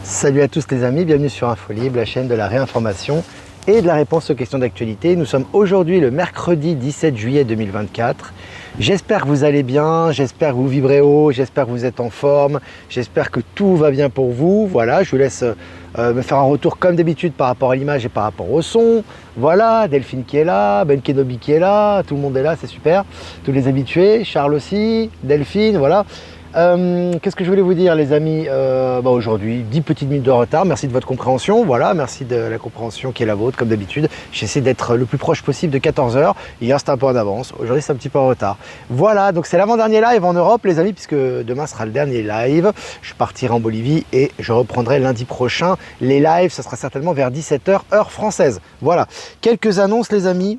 Salut à tous les amis, bienvenue sur Infolibre, la chaîne de la réinformation et de la réponse aux questions d'actualité. Nous sommes aujourd'hui le mercredi 17 juillet 2024. J'espère que vous allez bien, j'espère que vous vibrez haut, j'espère que vous êtes en forme, j'espère que tout va bien pour vous. Voilà, je vous laisse me faire un retour comme d'habitude par rapport à l'image et par rapport au son. Voilà, Delphine qui est là, Ben Kenobi qui est là, tout le monde est là, c'est super. Tous les habitués, Charles aussi, Delphine, voilà. Qu'est-ce que je voulais vous dire les amis, aujourd'hui 10 petites minutes de retard, merci de votre compréhension, voilà, merci de la compréhension qui est la vôtre comme d'habitude. J'essaie d'être le plus proche possible de 14 h, hier c'était un peu en avance, aujourd'hui c'est un petit peu en retard. Voilà, donc c'est l'avant-dernier live en Europe les amis, puisque demain sera le dernier live, je partirai en Bolivie et je reprendrai lundi prochain les lives, ça sera certainement vers 17 h heure française. Voilà, quelques annonces les amis.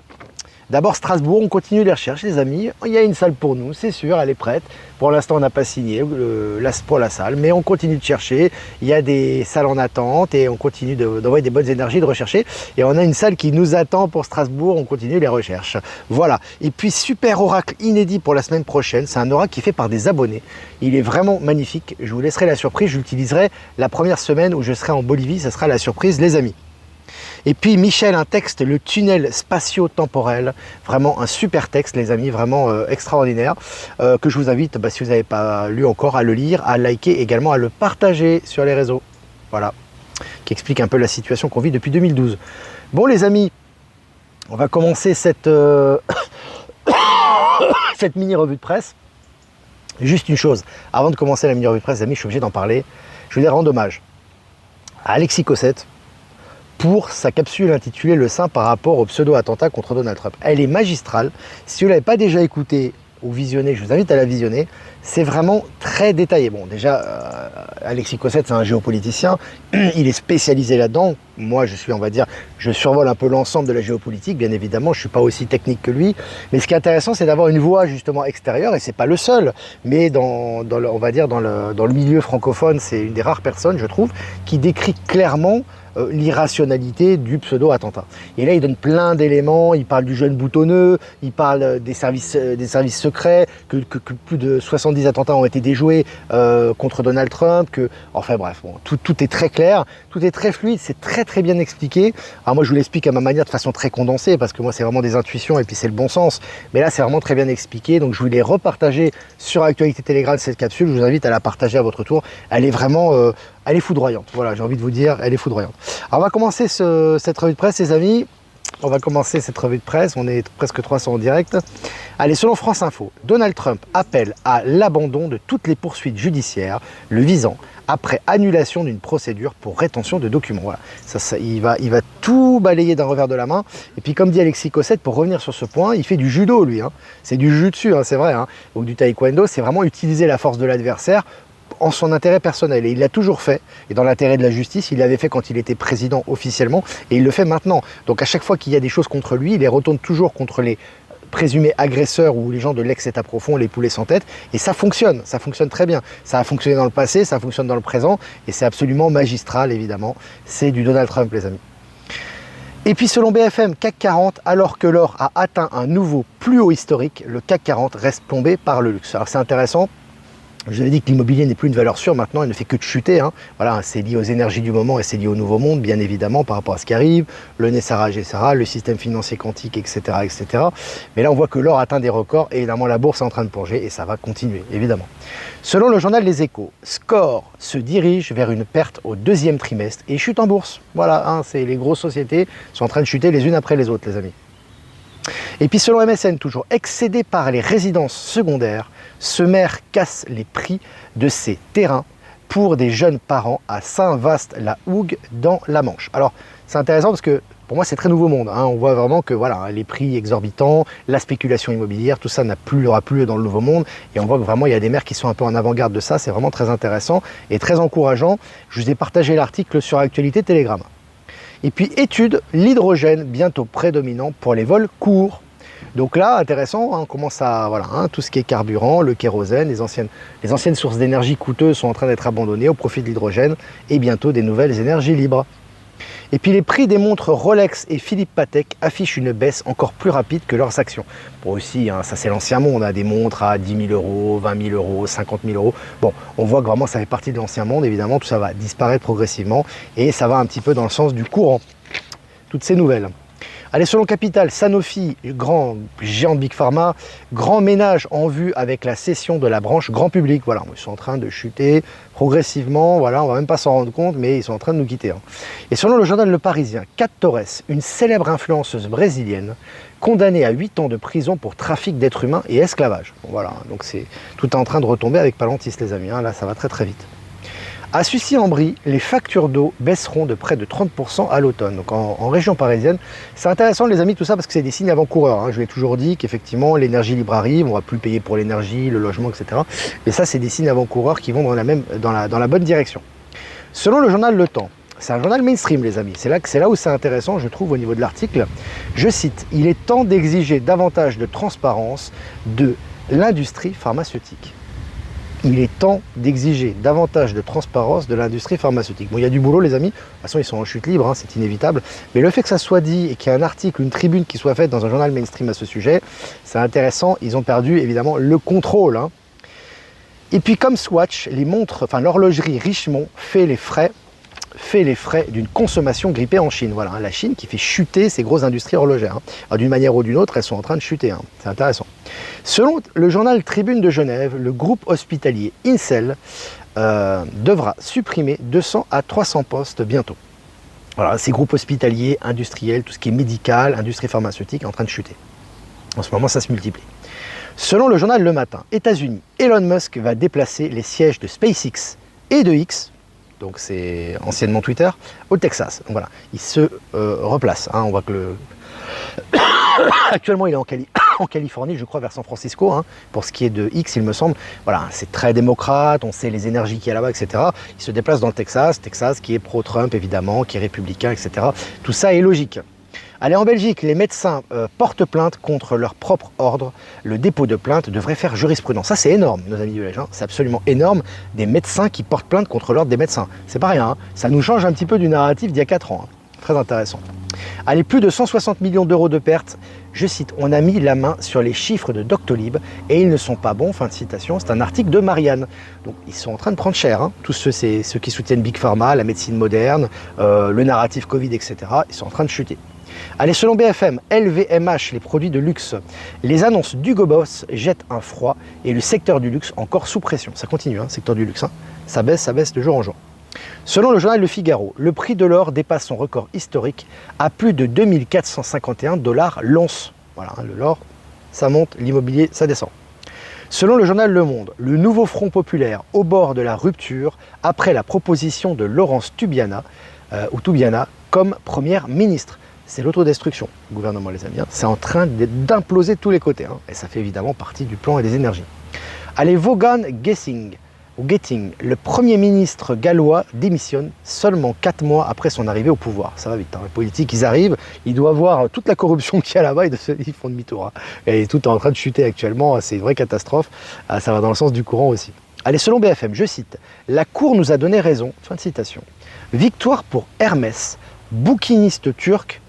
D'abord Strasbourg, on continue les recherches les amis, il y a une salle pour nous, c'est sûr, elle est prête. Pour l'instant on n'a pas signé pour la salle, mais on continue de chercher, il y a des salles en attente et on continue d'envoyer des bonnes énergies, de rechercher. Et on a une salle qui nous attend pour Strasbourg, on continue les recherches. Voilà, et puis super oracle inédit pour la semaine prochaine, c'est un oracle qui est fait par des abonnés. Il est vraiment magnifique, je vous laisserai la surprise, je l'utiliserai la première semaine où je serai en Bolivie, ça sera la surprise les amis. Et puis Michel, un texte, le tunnel spatio-temporel, vraiment un super texte les amis, vraiment extraordinaire, que je vous invite, si vous n'avez pas lu encore, à le lire, à liker, également à le partager sur les réseaux. Voilà, qui explique un peu la situation qu'on vit depuis 2012. Bon les amis, on va commencer cette, cette mini-revue de presse. Juste une chose, avant de commencer la mini-revue de presse, les amis, je suis obligé d'en parler. Je voulais rendre hommage à Alexis Cossette, pour sa capsule intitulée Le Saint par rapport au pseudo-attentat contre Donald Trump. Elle est magistrale. Si vous ne l'avez pas déjà écoutée ou visionnée, je vous invite à la visionner. C'est vraiment très détaillé. Bon, déjà, Alexis Cossette, c'est un géopoliticien. Il est spécialisé là-dedans. Moi, je suis, on va dire, je survole un peu l'ensemble de la géopolitique, bien évidemment. Je ne suis pas aussi technique que lui. Mais ce qui est intéressant, c'est d'avoir une voix, justement, extérieure. Et ce n'est pas le seul. Mais on va dire, dans le milieu francophone, c'est une des rares personnes, je trouve, qui décrit clairement l'irrationalité du pseudo-attentat. Et là, il donne plein d'éléments, il parle du jeune boutonneux, il parle des services secrets, que plus de 70 attentats ont été déjoués contre Donald Trump, enfin bref, bon, tout est très clair, tout est très fluide, c'est très bien expliqué. Alors moi, je vous l'explique à ma manière de façon très condensée, parce que moi, c'est vraiment des intuitions et puis c'est le bon sens. Mais là, c'est vraiment très bien expliqué, donc je voulais repartager sur Actualité Telegram cette capsule, je vous invite à la partager à votre tour. Elle est vraiment... elle est foudroyante, voilà, j'ai envie de vous dire, elle est foudroyante. Alors on va commencer cette revue de presse les amis, on va commencer cette revue de presse, on est presque 300 en direct. Allez, selon France Info, Donald Trump appelle à l'abandon de toutes les poursuites judiciaires le visant après annulation d'une procédure pour rétention de documents. Voilà, il va tout balayer d'un revers de la main. Et puis comme dit Alexis Cossette, pour revenir sur ce point, il fait du judo lui, hein. C'est du jiu-jitsu, hein, c'est vrai, hein, ou du taekwondo, c'est vraiment utiliser la force de l'adversaire en son intérêt personnel, et il l'a toujours fait, et dans l'intérêt de la justice, il l'avait fait quand il était président officiellement, et il le fait maintenant. Donc à chaque fois qu'il y a des choses contre lui, il les retourne toujours contre les présumés agresseurs ou les gens de l'ex-état profond, les poulets sans tête, et ça fonctionne très bien. Ça a fonctionné dans le passé, ça fonctionne dans le présent, et c'est absolument magistral évidemment, c'est du Donald Trump les amis. Et puis selon BFM, CAC 40, alors que l'or a atteint un nouveau plus haut historique, le CAC 40 reste plombé par le luxe. Alors c'est intéressant. Je vous avais dit que l'immobilier n'est plus une valeur sûre, maintenant il ne fait que de chuter. Hein. Voilà, c'est lié aux énergies du moment et c'est lié au nouveau monde, bien évidemment, par rapport à ce qui arrive, le NESARA, GSARA, le système financier quantique, etc., etc. Mais là, on voit que l'or atteint des records et évidemment la bourse est en train de plonger et ça va continuer, évidemment. Selon le journal Les Échos, Score se dirige vers une perte au deuxième trimestre et chute en bourse. Voilà, hein, c'est les grosses sociétés sont en train de chuter les unes après les autres, les amis. Et puis selon MSN, toujours excédé par les résidences secondaires, ce maire casse les prix de ses terrains pour des jeunes parents à Saint-Vaast-la-Hougue dans la Manche. Alors c'est intéressant parce que pour moi c'est très nouveau monde, hein. On voit vraiment que voilà, les prix exorbitants, la spéculation immobilière, tout ça n'aura plus lieu dans le nouveau monde et on voit que vraiment il y a des maires qui sont un peu en avant-garde de ça, c'est vraiment très intéressant et très encourageant. Je vous ai partagé l'article sur Actualité Telegram. Et puis étude, l'hydrogène bientôt prédominant pour les vols courts. Donc là, intéressant, hein, on commence à, voilà, hein, tout ce qui est carburant, le kérosène, les anciennes sources d'énergie coûteuses sont en train d'être abandonnées au profit de l'hydrogène et bientôt des nouvelles énergies libres. Et puis les prix des montres Rolex et Philippe Patek affichent une baisse encore plus rapide que leurs actions. Bon aussi, hein, ça c'est l'ancien monde, hein, des montres à 10 000 euros, 20 000 euros, 50 000 euros. Bon, on voit que vraiment ça fait partie de l'ancien monde, évidemment, tout ça va disparaître progressivement et ça va un petit peu dans le sens du courant, toutes ces nouvelles. Allez, selon Capital, Sanofi, grand géant de Big Pharma, grand ménage en vue avec la cession de la branche grand public. Voilà, ils sont en train de chuter progressivement, voilà, on va même pas s'en rendre compte, mais ils sont en train de nous quitter. Hein. Et selon le journal Le Parisien, Kat Torres, une célèbre influenceuse brésilienne, condamnée à 8 ans de prison pour trafic d'êtres humains et esclavage. Bon, voilà, donc c'est tout en train de retomber avec Palantis, les amis, hein. Là ça va très très vite. À Sucy-en-Brie, les factures d'eau baisseront de près de 30% à l'automne. Donc en région parisienne, c'est intéressant les amis tout ça parce que c'est des signes avant-coureurs. Hein. Je l'ai toujours dit qu'effectivement l'énergie libre arrive, on ne va plus payer pour l'énergie, le logement, etc. Mais ça c'est des signes avant-coureurs qui vont dans la bonne direction. Selon le journal Le Temps, c'est un journal mainstream les amis, c'est là où c'est intéressant je trouve au niveau de l'article. Je cite, il est temps d'exiger davantage de transparence de l'industrie pharmaceutique. Il est temps d'exiger davantage de transparence de l'industrie pharmaceutique. Bon, il y a du boulot les amis, de toute façon ils sont en chute libre, hein, c'est inévitable, mais le fait que ça soit dit et qu'il y ait un article, une tribune qui soit faite dans un journal mainstream à ce sujet, c'est intéressant, ils ont perdu évidemment le contrôle. Hein. Et puis comme Swatch, les montres, enfin l'horlogerie Richemont fait les frais d'une consommation grippée en Chine. Voilà, hein, la Chine qui fait chuter ces grosses industries horlogères. Hein. D'une manière ou d'une autre, elles sont en train de chuter. Hein. C'est intéressant. Selon le journal Tribune de Genève, le groupe hospitalier Incel devra supprimer 200 à 300 postes bientôt. Voilà, ces groupes hospitaliers, industriels, tout ce qui est médical, industrie pharmaceutique est en train de chuter. En ce moment, ça se multiplie. Selon le journal Le Matin, États-Unis, Elon Musk va déplacer les sièges de SpaceX et de X, donc c'est anciennement Twitter, au Texas. Donc voilà, il se replace. Hein. On voit que actuellement il est en Californie, je crois, vers San Francisco, hein, pour ce qui est de X, il me semble. Voilà, c'est très démocrate, on sait les énergies qu'il y a là-bas, etc. Il se déplace dans le Texas qui est pro-Trump, évidemment, qui est républicain, etc. Tout ça est logique. Allez, en Belgique, les médecins portent plainte contre leur propre ordre. Le dépôt de plainte devrait faire jurisprudence. Ça, c'est énorme, nos amis du Belge. Hein. C'est absolument énorme, des médecins qui portent plainte contre l'ordre des médecins. C'est pas rien, hein. Ça nous change un petit peu du narratif d'il y a 4 ans. Hein. Très intéressant. Allez, plus de 160 millions d'euros de pertes. Je cite, on a mis la main sur les chiffres de Doctolib et ils ne sont pas bons, fin de citation. C'est un article de Marianne. Donc, ils sont en train de prendre cher. Hein. Tous ceux qui soutiennent Big Pharma, la médecine moderne, le narratif Covid, etc. Ils sont en train de chuter. Allez, selon BFM, LVMH, les produits de luxe, les annonces d'Hugo Boss jettent un froid et le secteur du luxe encore sous pression. Ça continue, hein, secteur du luxe. Hein. Ça baisse de jour en jour. Selon le journal Le Figaro, le prix de l'or dépasse son record historique à plus de 2451 $ l'once. Voilà, hein, l'or, ça monte, l'immobilier, ça descend. Selon le journal Le Monde, le nouveau Front populaire au bord de la rupture après la proposition de Laurence Toubiana comme première ministre. C'est l'autodestruction, le gouvernement, les amis. Hein. C'est en train d'imploser de tous les côtés. Hein. Et ça fait évidemment partie du plan et des énergies. Allez, Vaughan Gething, le Premier ministre gallois, démissionne seulement 4 mois après son arrivée au pouvoir. Ça va vite. Hein. Les politiques, ils arrivent, ils doivent voir toute la corruption qu'il y a là-bas, ils font demi-tour. Hein. Et tout est en train de chuter actuellement. C'est une vraie catastrophe. Ça va dans le sens du courant aussi. Allez, selon BFM, je cite, « La Cour nous a donné raison. » Fin de citation. Victoire pour Hermès, bouquiniste turc,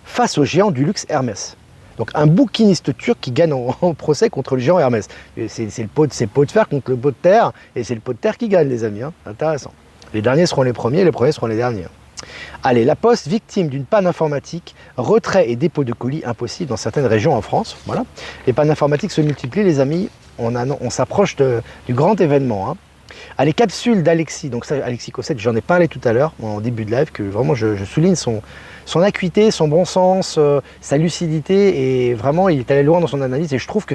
face au géant du luxe Hermès. Donc un bouquiniste turc qui gagne en procès contre le géant Hermès. C'est le pot de fer contre le pot de terre, et c'est le pot de terre qui gagne, les amis. Hein. Intéressant. Les derniers seront les premiers seront les derniers. Allez, la Poste, victime d'une panne informatique, retrait et dépôt de colis impossible dans certaines régions en France. Voilà. Les pannes informatiques se multiplient, les amis. On s'approche du grand événement. Hein. Allez, capsule d'Alexis. Donc ça, Alexis Cossette, j'en ai parlé tout à l'heure, en début de live, que vraiment je souligne son acuité, son bon sens, sa lucidité, et vraiment il est allé loin dans son analyse et je trouve que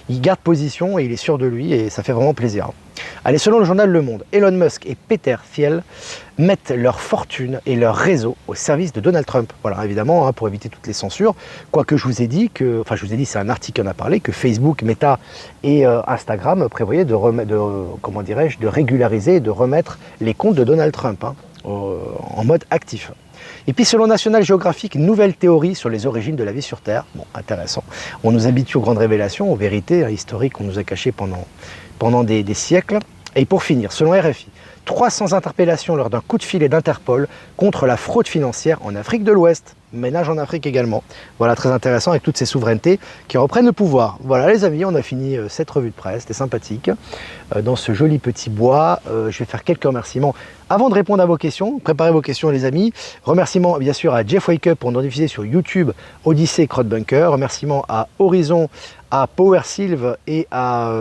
il garde position et il est sûr de lui et ça fait vraiment plaisir. Allez, selon le journal Le Monde, Elon Musk et Peter Thiel mettent leur fortune et leur réseau au service de Donald Trump. Voilà, évidemment, hein, pour éviter toutes les censures. Quoique je vous ai dit c'est un article qui en a parlé, que Facebook, Meta et Instagram prévoyaient de régulariser et de remettre les comptes de Donald Trump hein, en mode actif. Et puis selon National Geographic, nouvelle théorie sur les origines de la vie sur Terre. Bon, intéressant. On nous habitue aux grandes révélations, aux vérités historiques qu'on nous a cachées pendant des siècles. Et pour finir, selon RFI, 300 interpellations lors d'un coup de filet d'Interpol contre la fraude financière en Afrique de l'Ouest. Ménage en Afrique également. Voilà, très intéressant avec toutes ces souverainetés qui reprennent le pouvoir. Voilà les amis, on a fini cette revue de presse, c'était sympathique. Dans ce joli petit bois, je vais faire quelques remerciements. Avant de répondre à vos questions, préparez vos questions les amis. Remerciements bien sûr à Jeff Wake Up pour nous diffuser sur YouTube, Odyssey, Crowdbunker. Remerciements à Horizon, à Power Sylve et à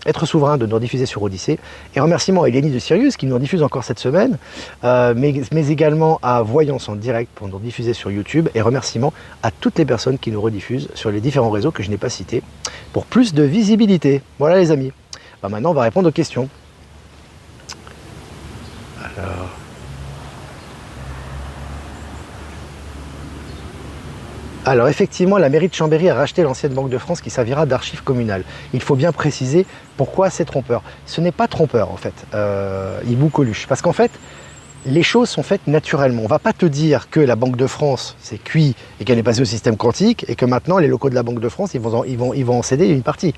Être Souverain de nous diffuser sur Odyssey. Et remerciements à Eleni de Sirius qui nous diffuse encore cette semaine, mais également à Voyance en direct pour nous diffuser sur YouTube. Et remerciements à toutes les personnes qui nous rediffusent sur les différents réseaux que je n'ai pas cités pour plus de visibilité. Voilà les amis. Maintenant on va répondre aux questions. Alors effectivement, la mairie de Chambéry a racheté l'ancienne Banque de France qui servira d'archive communale. Il faut bien préciser pourquoi c'est trompeur. Ce n'est pas trompeur en fait, Hibou Coluche, parce qu'en fait, les choses sont faites naturellement. On ne va pas te dire que la Banque de France c'est cuit et qu'elle est passée au système quantique et que maintenant les locaux de la Banque de France ils vont en céder une partie.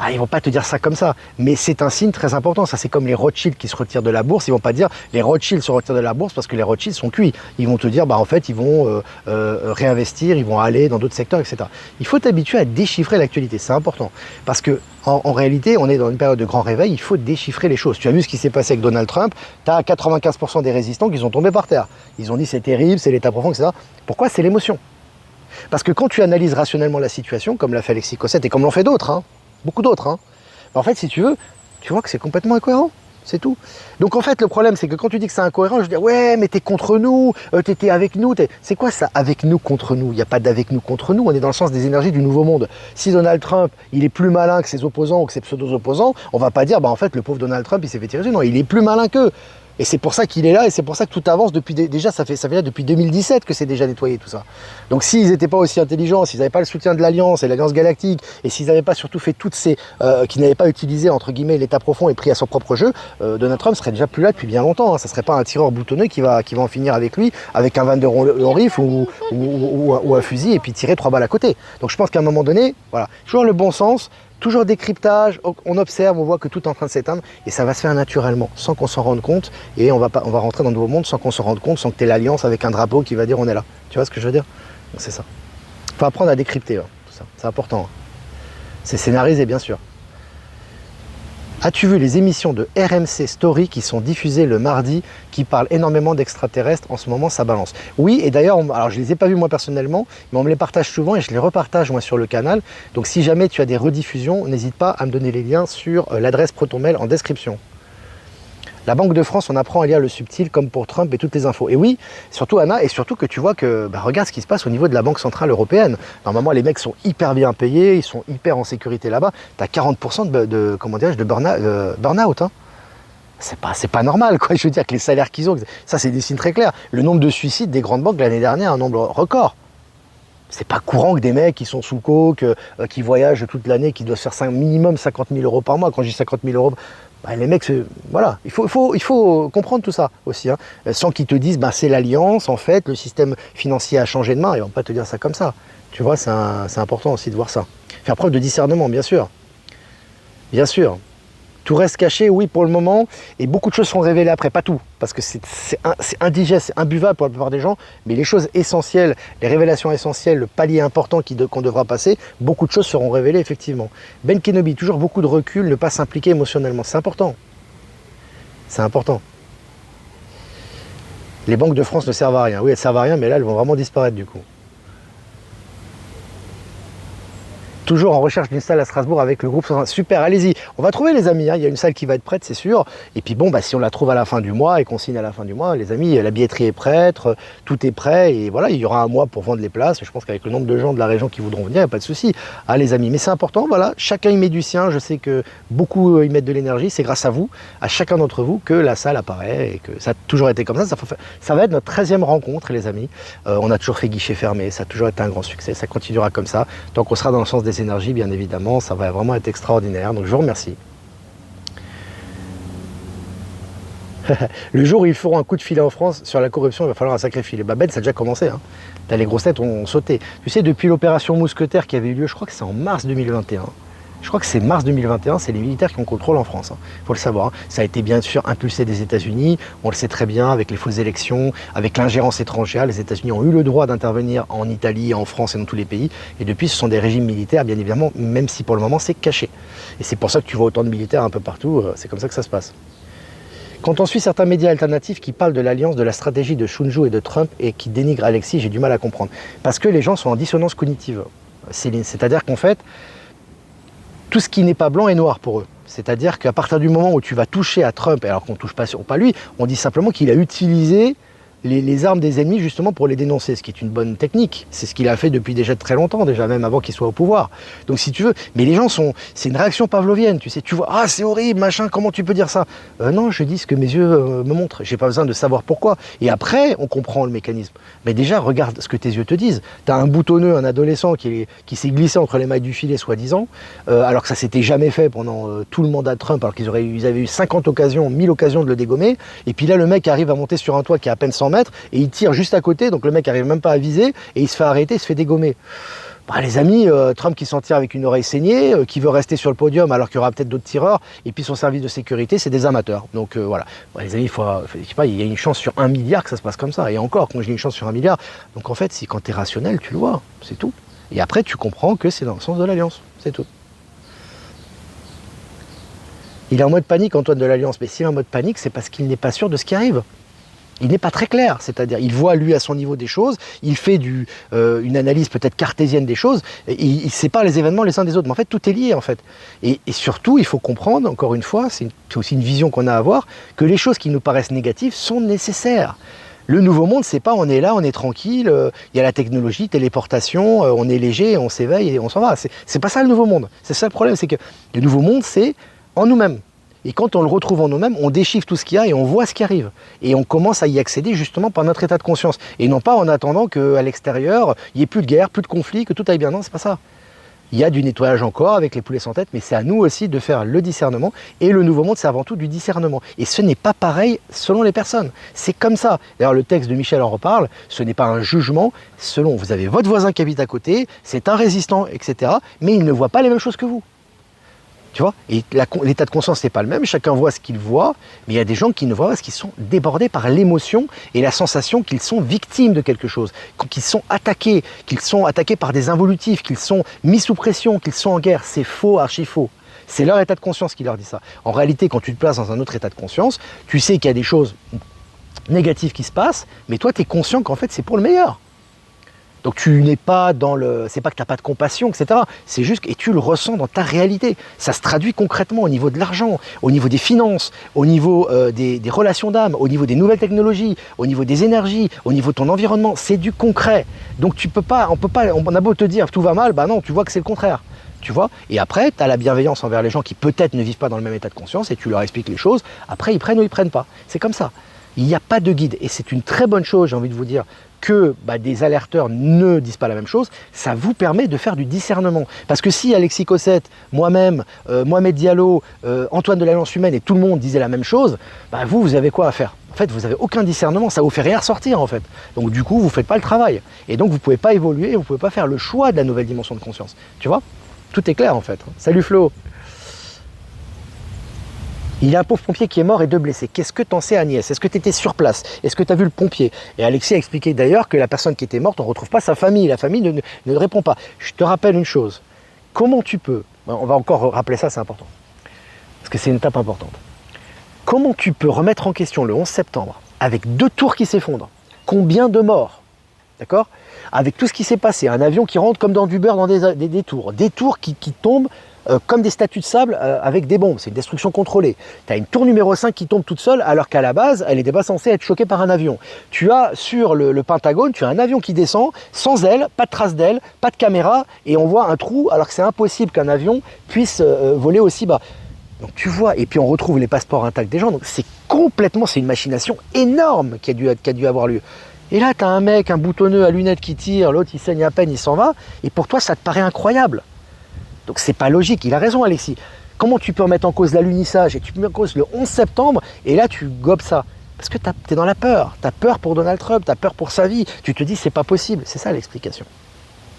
Ah, ils vont pas te dire ça comme ça, mais c'est un signe très important. Ça, c'est comme les Rothschild qui se retirent de la bourse. Ils vont pas dire les Rothschild se retirent de la bourse parce que les Rothschild sont cuits. Ils vont te dire, bah en fait, ils vont réinvestir, ils vont aller dans d'autres secteurs, etc. Il faut t'habituer à déchiffrer l'actualité. C'est important parce que en réalité, on est dans une période de grand réveil. Il faut déchiffrer les choses. Tu as vu ce qui s'est passé avec Donald Trump. Tu as 95% des résistants qui sont tombés par terre. Ils ont dit c'est terrible, c'est l'état profond, etc. Pourquoi? C'est l'émotion. Parce que quand tu analyses rationnellement la situation, comme l'a fait Alexis Cossette et comme l'ont fait d'autres, hein, beaucoup d'autres, hein. En fait, si tu veux, tu vois que c'est complètement incohérent, c'est tout. Donc en fait, le problème, c'est que quand tu dis que c'est incohérent, je dis ouais, mais t'es contre nous, t'étais avec nous, c'est quoi ça, avec nous, contre nous? Il n'y a pas d'avec nous, contre nous, on est dans le sens des énergies du nouveau monde. Si Donald Trump, il est plus malin que ses opposants ou que ses pseudo-opposants, on va pas dire, bah en fait, le pauvre Donald Trump, il s'est fait tirer dessus. Non, il est plus malin qu'eux. Et c'est pour ça qu'il est là, et c'est pour ça que tout avance depuis, déjà, ça fait là depuis 2017 que c'est déjà nettoyé tout ça. Donc s'ils n'étaient pas aussi intelligents, s'ils n'avaient pas le soutien de l'Alliance et l'Alliance Galactique, et s'ils n'avaient pas surtout fait toutes ces, qui n'avaient pas utilisé, entre guillemets, l'état profond et pris à son propre jeu, Donald Trump serait déjà plus là depuis bien longtemps, hein. Ça serait pas un tireur boutonneux qui va en finir avec lui, avec un 22 long rifle ou un fusil, et puis tirer 3 balles à côté. Donc je pense qu'à un moment donné, voilà, toujours le bon sens, toujours décryptage, on observe, on voit que tout est en train de s'éteindre et ça va se faire naturellement, sans qu'on s'en rende compte. Et on va rentrer dans un nouveau monde sans qu'on s'en rende compte, sans que tu aies l'alliance avec un drapeau qui va dire on est là. Tu vois ce que je veux dire? C'est ça. Il faut apprendre à décrypter, hein, tout ça. C'est important. Hein. C'est scénarisé, bien sûr. As-tu vu les émissions de RMC Story qui sont diffusées le mardi, qui parlent énormément d'extraterrestres? En ce moment, ça balance. Oui, et d'ailleurs, alors je ne les ai pas vus moi personnellement, mais on me les partage souvent et je les repartage moi sur le canal. Donc si jamais tu as des rediffusions, n'hésite pas à me donner les liens sur l'adresse ProtonMail en description. La Banque de France, on apprend à lire le subtil comme pour Trump et toutes les infos. Et oui, surtout Anna, et surtout que tu vois que, bah, regarde ce qui se passe au niveau de la Banque Centrale Européenne. Normalement, les mecs sont hyper bien payés, ils sont hyper en sécurité là-bas. Tu as 40% de burn-out. Hein. C'est pas normal, quoi. Je veux dire que les salaires qu'ils ont, ça c'est des signes très clairs. Le nombre de suicides des grandes banques l'année dernière, un nombre record. C'est pas courant que des mecs qui sont sous coke, qui voyagent toute l'année, qui doivent faire minimum 50 000 euros par mois. Quand je dis 50 000 euros, bah, les mecs, voilà, il faut comprendre tout ça aussi, hein, sans qu'ils te disent, bah, c'est l'alliance, en fait, le système financier a changé de main, ils vont pas te dire ça comme ça. Tu vois, c'est important aussi de voir ça. Faire preuve de discernement, bien sûr. Bien sûr. Tout reste caché, oui, pour le moment, et beaucoup de choses seront révélées après, pas tout, parce que c'est indigeste, c'est imbuvable pour la plupart des gens, mais les choses essentielles, les révélations essentielles, le palier important qu'on devra passer, beaucoup de choses seront révélées, effectivement. Ben Kenobi, toujours beaucoup de recul, ne pas s'impliquer émotionnellement, c'est important. C'est important. Les banques de France ne servent à rien, oui, elles servent à rien, mais là, elles vont vraiment disparaître, du coup. Toujours en recherche d'une salle à Strasbourg avec le groupe. Super, allez-y. On va trouver les amis, hein. Il y a une salle qui va être prête, c'est sûr. Et puis bon, bah, si on la trouve à la fin du mois et qu'on signe à la fin du mois, les amis, la billetterie est prête, tout est prêt. Et voilà, il y aura un mois pour vendre les places. Je pense qu'avec le nombre de gens de la région qui voudront venir, il n'y a pas de souci. Ah les amis, mais c'est important, voilà, chacun y met du sien. Je sais que beaucoup y mettent de l'énergie. C'est grâce à vous, à chacun d'entre vous, que la salle apparaît et que ça a toujours été comme ça. Ça va être notre 13e rencontre, les amis. On a toujours fait guichet fermé, ça a toujours été un grand succès. Ça continuera comme ça. Tant qu'on sera dans le sens des énergies, bien évidemment, ça va vraiment être extraordinaire. Donc je vous remercie. Le jour où ils feront un coup de filet en France sur la corruption, il va falloir un sacré filet. Ben, ça a déjà commencé. Hein. Les grosses têtes ont sauté. Tu sais, depuis l'opération Mousquetaire qui avait eu lieu, je crois que c'est en mars 2021, Je crois que c'est mars 2021, c'est les militaires qui ont contrôle en France. Il faut le savoir. Hein. Ça a été bien sûr impulsé des États-Unis. On le sait très bien avec les fausses élections, avec l'ingérence étrangère. Les États-Unis ont eu le droit d'intervenir en Italie, en France et dans tous les pays. Et depuis, ce sont des régimes militaires, bien évidemment, même si pour le moment c'est caché. Et c'est pour ça que tu vois autant de militaires un peu partout. C'est comme ça que ça se passe. Quand on suit certains médias alternatifs qui parlent de l'alliance, de la stratégie de Shunju et de Trump et qui dénigrent Alexis, j'ai du mal à comprendre. Parce que les gens sont en dissonance cognitive, Céline. C'est-à-dire qu'en fait, tout ce qui n'est pas blanc est noir pour eux. C'est-à-dire qu'à partir du moment où tu vas toucher à Trump, alors qu'on ne touche pas lui, on dit simplement qu'il a utilisé les armes des ennemis justement pour les dénoncer, ce qui est une bonne technique. C'est ce qu'il a fait depuis déjà très longtemps, déjà même avant qu'il soit au pouvoir. Donc si tu veux, mais les gens c'est une réaction pavlovienne, tu sais, tu vois, ah c'est horrible, machin, comment tu peux dire ça? Non, je dis ce que mes yeux me montrent, j'ai pas besoin de savoir pourquoi. Et après, on comprend le mécanisme. Mais déjà, regarde ce que tes yeux te disent. T'as un boutonneux, un adolescent qui s'est glissé entre les mailles du filet, soi-disant, alors que ça s'était jamais fait pendant tout le mandat de Trump, alors qu'ils avaient eu 50 occasions, 1000 occasions de le dégommer. Et puis là, le mec arrive à monter sur un toit qui est à peine 100 mètres, et il tire juste à côté, donc le mec arrive même pas à viser, et il se fait arrêter, il se fait dégommer. Bah, les amis, Trump qui s'en tire avec une oreille saignée, qui veut rester sur le podium alors qu'il y aura peut-être d'autres tireurs, et puis son service de sécurité, c'est des amateurs. Donc voilà, bah, les amis, je sais pas, il y a une chance sur 1 milliard que ça se passe comme ça, et encore, quand je dis une chance sur 1 milliard, donc en fait, quand tu es rationnel, tu le vois, c'est tout. Et après, tu comprends que c'est dans le sens de l'alliance, c'est tout. Il est en mode panique, Antoine de l'Alliance, mais s'il est en mode panique, c'est parce qu'il n'est pas sûr de ce qui arrive. Il n'est pas très clair, c'est-à-dire il voit lui à son niveau des choses, il fait une analyse peut-être cartésienne des choses, et il sépare les événements les uns des autres, mais en fait tout est lié en fait. Et surtout il faut comprendre, encore une fois, c'est aussi une vision qu'on a à avoir, que les choses qui nous paraissent négatives sont nécessaires. Le nouveau monde, c'est pas on est là, on est tranquille, il y a la technologie, téléportation, on est léger, on s'éveille et on s'en va. C'est pas ça le nouveau monde, c'est ça le problème, c'est que le nouveau monde c'est en nous-mêmes. Et quand on le retrouve en nous-mêmes, on déchiffre tout ce qu'il y a et on voit ce qui arrive. Et on commence à y accéder justement par notre état de conscience. Et non pas en attendant qu'à l'extérieur, il n'y ait plus de guerre, plus de conflits, que tout aille bien. Non, c'est pas ça. Il y a du nettoyage encore avec les poulets sans tête, mais c'est à nous aussi de faire le discernement. Et le nouveau monde, c'est avant tout du discernement. Et ce n'est pas pareil selon les personnes. C'est comme ça. D'ailleurs, le texte de Michel en reparle. Ce n'est pas un jugement selon. Vous avez votre voisin qui habite à côté, c'est un résistant, etc. Mais il ne voit pas les mêmes choses que vous. Tu vois, et l'état de conscience n'est pas le même, chacun voit ce qu'il voit, mais il y a des gens qui ne voient pas parce qu'ils sont débordés par l'émotion et la sensation qu'ils sont victimes de quelque chose, qu'ils sont attaqués par des involutifs, qu'ils sont mis sous pression, qu'ils sont en guerre. C'est faux, archi faux. C'est leur état de conscience qui leur dit ça. En réalité, quand tu te places dans un autre état de conscience, tu sais qu'il y a des choses négatives qui se passent, mais toi, tu es conscient qu'en fait, c'est pour le meilleur. Donc tu n'es pas dans le... C'est pas que tu n'as pas de compassion, etc. C'est juste que tu le ressens dans ta réalité. Ça se traduit concrètement au niveau de l'argent, au niveau des finances, au niveau des relations d'âme, au niveau des nouvelles technologies, au niveau des énergies, au niveau de ton environnement. C'est du concret. Donc tu peux pas, on a beau te dire tout va mal, bah non, tu vois que c'est le contraire. Tu vois? Et après, tu as la bienveillance envers les gens qui peut-être ne vivent pas dans le même état de conscience et tu leur expliques les choses. Après, ils prennent ou ils prennent pas. C'est comme ça. Il n'y a pas de guide. Et c'est une très bonne chose, j'ai envie de vous dire, que des alerteurs ne disent pas la même chose, ça vous permet de faire du discernement. Parce que si Alexis Cossette, moi-même, Mohamed Diallo, Antoine de l'Alliance Humaine et tout le monde disaient la même chose, vous avez quoi à faire? En fait, vous n'avez aucun discernement, ça vous fait rien ressortir en fait. Donc du coup, vous ne faites pas le travail. Et donc vous ne pouvez pas évoluer, vous ne pouvez pas faire le choix de la nouvelle dimension de conscience. Tu vois? Tout est clair en fait. Salut Flo! Il y a un pauvre pompier qui est mort et 2 blessés. Qu'est-ce que t'en sais, Agnès? Est-ce que tu étais sur place? Est-ce que tu as vu le pompier? Et Alexis a expliqué d'ailleurs que la personne qui était morte, on ne retrouve pas sa famille. La famille ne répond pas. Je te rappelle une chose. Comment tu peux, on va encore rappeler ça, c'est important, parce que c'est une étape importante. Comment tu peux remettre en question le 11 septembre avec 2 tours qui s'effondrent? Combien de morts? D'accord? Avec tout ce qui s'est passé, un avion qui rentre comme dans du beurre dans des tours qui tombent comme des statues de sable avec des bombes. C'est une destruction contrôlée. Tu as une tour numéro 5 qui tombe toute seule alors qu'à la base, elle n'était pas censée être choquée par un avion. Tu as sur le Pentagone, tu as un avion qui descend, sans aile, pas de traces d'aile, pas de caméra, et on voit un trou alors que c'est impossible qu'un avion puisse voler aussi bas. Donc tu vois, et puis on retrouve les passeports intacts des gens. Donc c'est une machination énorme qui a dû avoir lieu. Et là, tu as un mec, un boutonneux à lunettes qui tire, l'autre il saigne à peine, il s'en va, et pour toi ça te paraît incroyable. Donc c'est pas logique, il a raison Alexis. Comment tu peux remettre en cause l'alunissage et tu peux mettre en cause le 11 septembre et là tu gobes ça? Parce que tu es dans la peur. Tu as peur pour Donald Trump, tu as peur pour sa vie. Tu te dis c'est pas possible. C'est ça l'explication.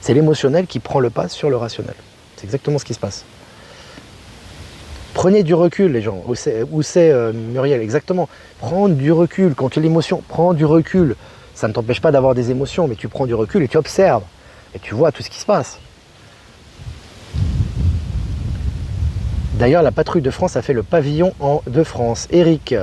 C'est l'émotionnel qui prend le pas sur le rationnel. C'est exactement ce qui se passe. Prenez du recul, les gens. Où c'est Muriel? Exactement. Prendre du recul. Quand tu as l'émotion, prends du recul. Ça ne t'empêche pas d'avoir des émotions, mais tu prends du recul et tu observes. Et tu vois tout ce qui se passe. D'ailleurs, la patrouille de France a fait le pavillon de France. Eric,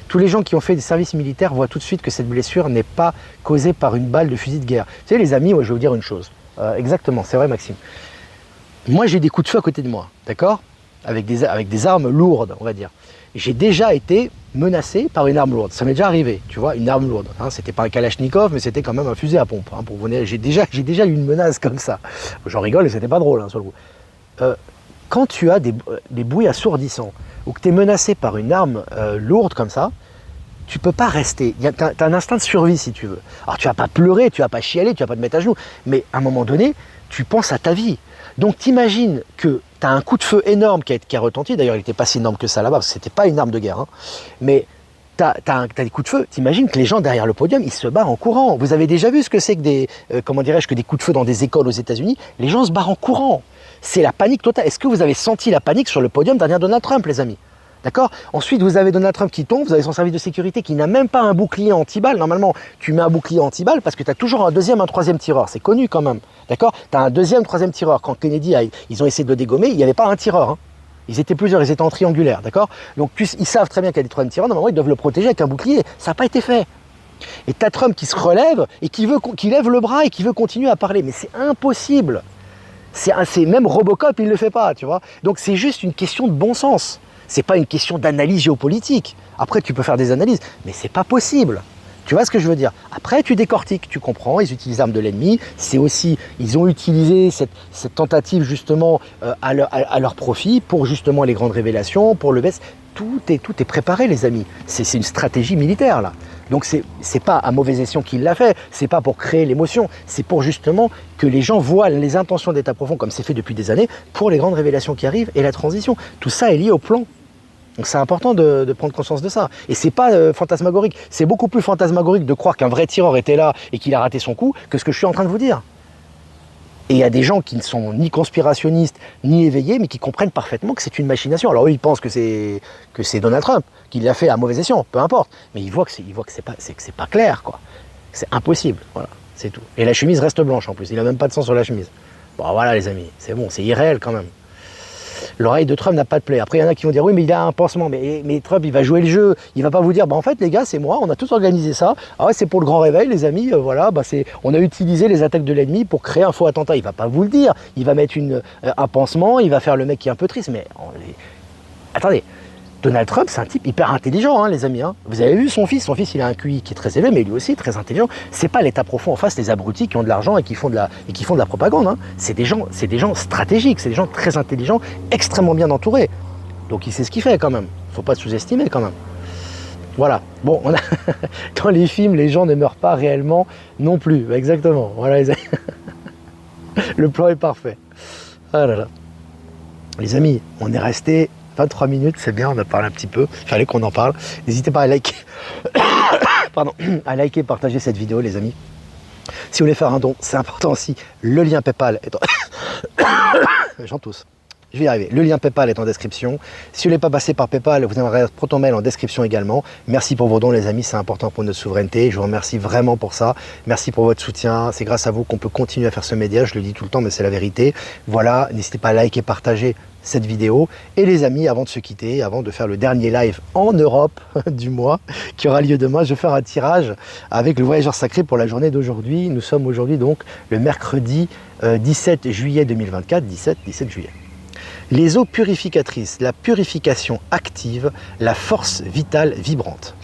tous les gens qui ont fait des services militaires voient tout de suite que cette blessure n'est pas causée par une balle de fusil de guerre. Tu sais, les amis, moi, je vais vous dire une chose. Exactement, c'est vrai, Maxime. Moi, j'ai des coups de feu à côté de moi, d'accord, avec des armes lourdes, on va dire. J'ai déjà été menacé par une arme lourde. Ça m'est déjà arrivé, tu vois, une arme lourde. Hein, c'était pas un Kalachnikov, mais c'était quand même un fusil à pompe. Hein, pour vous dire, j'ai déjà eu une menace comme ça. J'en rigole et c'était pas drôle, hein, sur le coup. Quand tu as des bruits assourdissants ou que tu es menacé par une arme lourde comme ça, tu peux pas rester. Tu as un instinct de survie si tu veux. Alors tu vas pas pleurer, tu vas pas chialer, tu vas pas te mettre à genoux, mais à un moment donné, tu penses à ta vie. Donc t'imagines que tu as un coup de feu énorme qui a retenti. D'ailleurs, il n'était pas si énorme que ça là-bas, parce que c'était pas une arme de guerre. Hein. Mais tu as des coups de feu. T'imagines que les gens derrière le podium, ils se barrent en courant. Vous avez déjà vu ce que c'est que des coups de feu dans des écoles aux États-Unis? Les gens se barrent en courant. C'est la panique totale. Est-ce que vous avez senti la panique sur le podium derrière Donald Trump, les amis? D'accord? Ensuite, vous avez Donald Trump qui tombe, vous avez son service de sécurité qui n'a même pas un bouclier anti-balle. Normalement, tu mets un bouclier anti-balle parce que tu as toujours un deuxième, un troisième tireur. C'est connu quand même. D'accord? Tu as un deuxième, troisième tireur. Quand Kennedy, ils ont essayé de le dégommer, il n'y avait pas un tireur. Hein. Ils étaient plusieurs, ils étaient en triangulaire. D'accord? Donc, ils savent très bien qu'il y a des troisièmes tireurs. Normalement, ils doivent le protéger avec un bouclier. Ça n'a pas été fait. Et tu as Trump qui se relève et qui lève le bras et qui veut continuer à parler. Mais c'est impossible. C'est même Robocop, il ne le fait pas, tu vois. Donc c'est juste une question de bon sens. C'est pas une question d'analyse géopolitique. Après, tu peux faire des analyses, mais c'est pas possible. Tu vois ce que je veux dire? Après, tu décortiques, tu comprends, ils utilisent l'arme de l'ennemi. C'est aussi, ils ont utilisé cette tentative justement à leur profit pour justement les grandes révélations, pour le baisse. Tout est préparé, les amis. C'est une stratégie militaire, là. Donc c'est pas à mauvais escient qu'il l'a fait, c'est pas pour créer l'émotion, c'est pour justement que les gens voient les intentions d'État profond, comme c'est fait depuis des années, pour les grandes révélations qui arrivent et la transition. Tout ça est lié au plan. Donc c'est important de prendre conscience de ça. Et c'est pas fantasmagorique, c'est beaucoup plus fantasmagorique de croire qu'un vrai tireur était là et qu'il a raté son coup que ce que je suis en train de vous dire. Et il y a des gens qui ne sont ni conspirationnistes, ni éveillés, mais qui comprennent parfaitement que c'est une machination. Alors eux, ils pensent que c'est Donald Trump qui l'a fait à mauvais escient, peu importe. Mais ils voient que c'est pas clair, quoi. C'est impossible, voilà, c'est tout. Et la chemise reste blanche en plus, il n'a même pas de sang sur la chemise. Bon voilà les amis, c'est bon, c'est irréel quand même. L'oreille de Trump n'a pas de plaie. Après, il y en a qui vont dire, oui, mais il a un pansement. Mais Trump, il va jouer le jeu. Il va pas vous dire, bah, en fait, les gars, c'est moi, on a tous organisé ça. Ah ouais, c'est pour le grand réveil, les amis. Voilà, bah, on a utilisé les attaques de l'ennemi pour créer un faux attentat. Il va pas vous le dire. Il va mettre un pansement, il va faire le mec qui est un peu triste. Mais attendez, Donald Trump, c'est un type hyper intelligent, hein, les amis. Hein. Vous avez vu son fils, il a un QI qui est très élevé, mais lui aussi très intelligent. C'est pas l'État profond en face, les abrutis qui ont de l'argent et qui font de la propagande. Hein. C'est des gens stratégiques, c'est des gens très intelligents, extrêmement bien entourés. Donc il sait ce qu'il fait quand même. Faut pas sous-estimer quand même. Voilà. Bon, dans les films, les gens ne meurent pas réellement non plus. Exactement. Voilà, le plan est parfait. Ah là là. Les amis, on est resté 23 minutes, c'est bien, on a parlé un petit peu, il fallait qu'on en parle. N'hésitez pas à liker, partager cette vidéo, les amis. Si vous voulez faire un don, c'est important aussi. Le lien PayPal est j'en tousse. Je vais y arriver. Le lien PayPal est en description. Si vous ne voulez pas passer par PayPal, vous avez un ProtonMail en description également. Merci pour vos dons, les amis, c'est important pour notre souveraineté. Je vous remercie vraiment pour ça. Merci pour votre soutien. C'est grâce à vous qu'on peut continuer à faire ce média. Je le dis tout le temps, mais c'est la vérité. Voilà, n'hésitez pas à liker, partager cette vidéo. Et les amis, avant de se quitter, avant de faire le dernier live en Europe du mois, qui aura lieu demain, je vais faire un tirage avec le voyageur sacré pour la journée d'aujourd'hui. Nous sommes aujourd'hui donc le mercredi 17 juillet 2024, 17 juillet. Les eaux purificatrices, la purification active, la force vitale vibrante.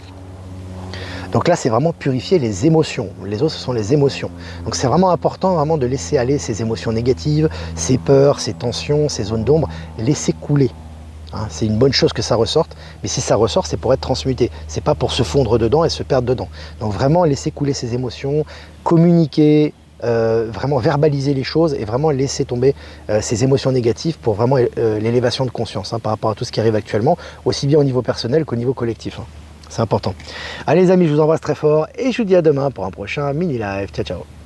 Donc là, c'est vraiment purifier les émotions. Les eaux, ce sont les émotions. Donc c'est vraiment important vraiment de laisser aller ces émotions négatives, ces peurs, ces tensions, ces zones d'ombre, laisser couler. Hein, c'est une bonne chose que ça ressorte, mais si ça ressort, c'est pour être transmuté. C'est pas pour se fondre dedans et se perdre dedans. Donc vraiment laisser couler ces émotions, communiquer, vraiment verbaliser les choses et vraiment laisser tomber ces émotions négatives pour vraiment l'élévation de conscience, hein, par rapport à tout ce qui arrive actuellement, aussi bien au niveau personnel qu'au niveau collectif. Hein. C'est important. Allez les amis, je vous embrasse très fort et je vous dis à demain pour un prochain mini live. Ciao ciao.